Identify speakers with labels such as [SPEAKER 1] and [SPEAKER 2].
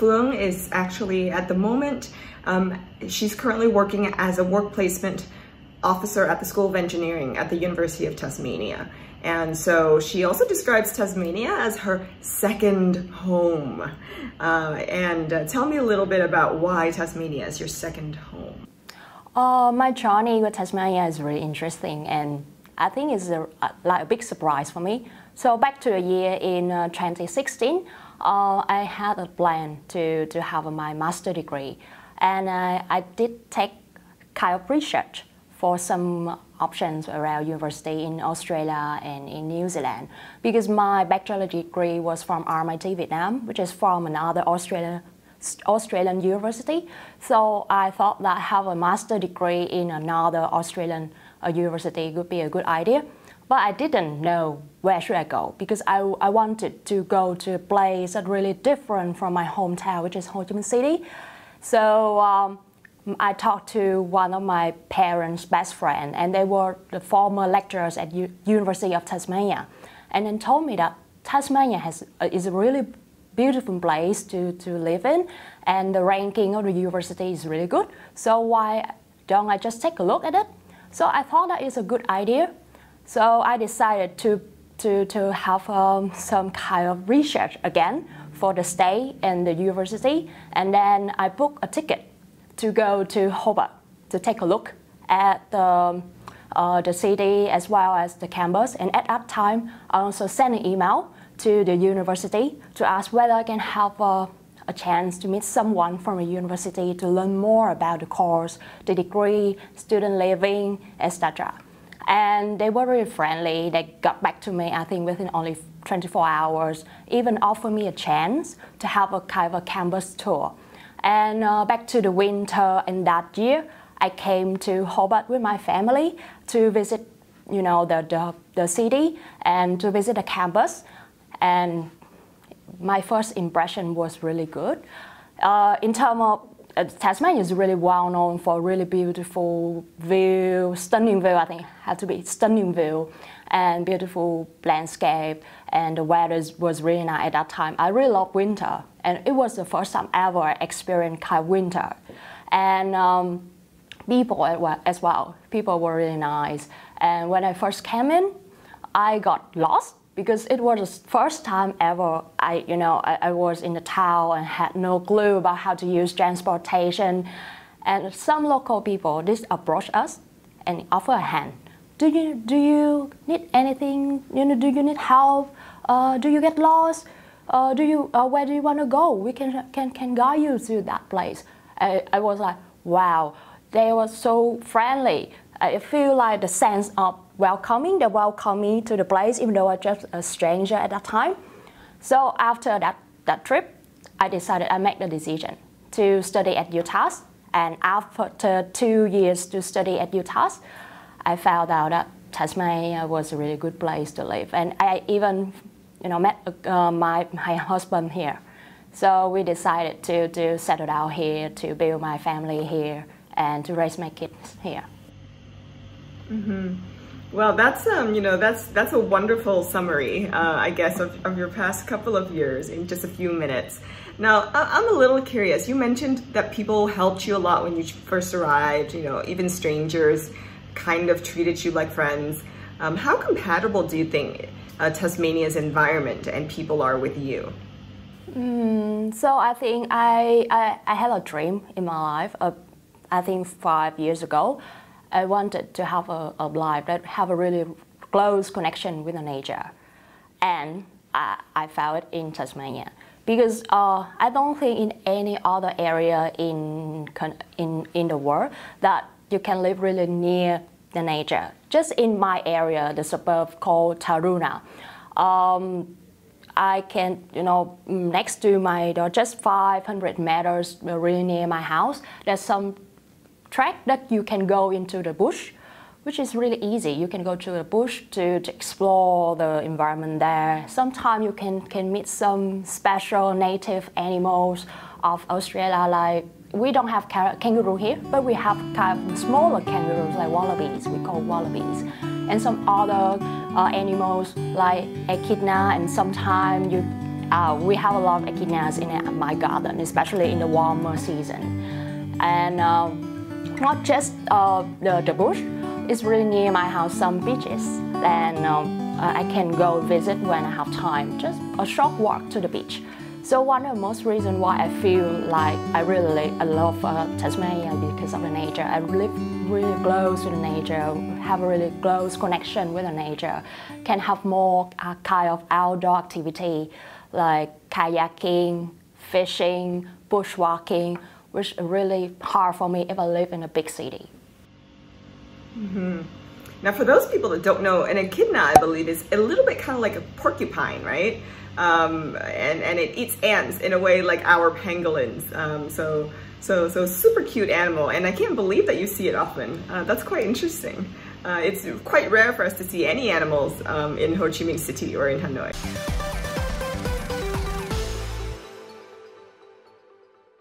[SPEAKER 1] Phương is actually, at the moment, she's currently working as a work placement officer at the School of Engineering at the University of Tasmania. And so she also describes Tasmania as her second home. Tell me a little bit about why Tasmania is your second home.
[SPEAKER 2] My journey with Tasmania is really interesting, and I think it's like a big surprise for me. So back to a year in 2016, I had a plan to have my master degree, and I did take kind of research for some options around university in Australia and in New Zealand, because my bachelor degree was from RMIT Vietnam, which is from another Australian university. So I thought that have a master degree in another Australian university would be a good idea. But I didn't know where should I go, because I wanted to go to a place that's really different from my hometown, which is Ho Chi Minh City. So I talked to one of my parents' best friend, and they were the former lecturers at University of Tasmania, and then told me that Tasmania is a really beautiful place to live in, and the ranking of the university is really good. So why don't I just take a look at it? So I thought that is a good idea. So I decided to have some kind of research again for the stay in the university, and then I booked a ticket to go to Hobart to take a look at the city as well as the campus. And at that time, I also sent an email to the university to ask whether I can have a chance to meet someone from a university to learn more about the course, the degree, student living, etc. And they were really friendly. They got back to me, I think, within only 24 hours, even offered me a chance to have a kind of a campus tour. And back to the winter in that year, I came to Hobart with my family to visit, you know, the city and to visit the campus. And my first impression was really good. In terms of Tasmania is really well known for really beautiful view, stunning view. I think it had to be stunning view and beautiful landscape, and the weather was really nice at that time. I really love winter, and it was the first time ever I experienced kind of winter. And people as well. People were really nice. And when I first came in, I got lost, because it was the first time ever I was in the town and had no clue about how to use transportation. And some local people just approached us and offer a hand. Do you need anything? Do you need help? Do you get lost? Where do you want to go? We can guide you to that place. I was like, wow, they were so friendly. I feel like the sense of welcoming. They welcomed me to the place, even though I was just a stranger at that time. So after that trip, I made the decision to study at UTAS. And after 2 years to study at UTAS, I found out that Tasmania was a really good place to live. And I even, met my husband here. So we decided to settle down here, to build my family here, and to raise my kids here.
[SPEAKER 1] Mm-hmm. Well, that's that's a wonderful summary, I guess, of your past couple of years in just a few minutes. Now, I'm a little curious. You mentioned that people helped you a lot when you first arrived. Even strangers kind of treated you like friends. How compatible do you think Tasmania's environment and people are with you?
[SPEAKER 2] So I think I had a dream in my life. I think 5 years ago, I wanted to have a life that have a really close connection with the nature, and I found it in Tasmania, because I don't think in any other area in the world that you can live really near the nature. Just in my area, the suburb called Tauranga, I can, next to my door, just 500 meters really near my house, there's some track that you can go into the bush, which is really easy. You can go to the bush to explore the environment there. Sometimes you can meet some special native animals of Australia, like we don't have kangaroo here, but we have kind of smaller kangaroos like wallabies, we call wallabies. And some other animals like echidna, and sometimes we have a lot of echidnas in my garden, especially in the warmer season. And not just the bush, it's really near my house, some beaches. And I can go visit when I have time, just a short walk to the beach. So one of the most reasons why I feel like I love Tasmania because of the nature. I live really close to the nature, have a really close connection with the nature, can have more kind of outdoor activity like kayaking, fishing, bushwalking, which is really hard for me if I live in a big city.
[SPEAKER 1] Mm-hmm. Now, for those people that don't know, an echidna, I believe, is a little bit kind of like a porcupine, right? And it eats ants in a way like our pangolins. So super cute animal, and I can't believe that you see it often. That's quite interesting. It's quite rare for us to see any animals in Ho Chi Minh City or in Hanoi.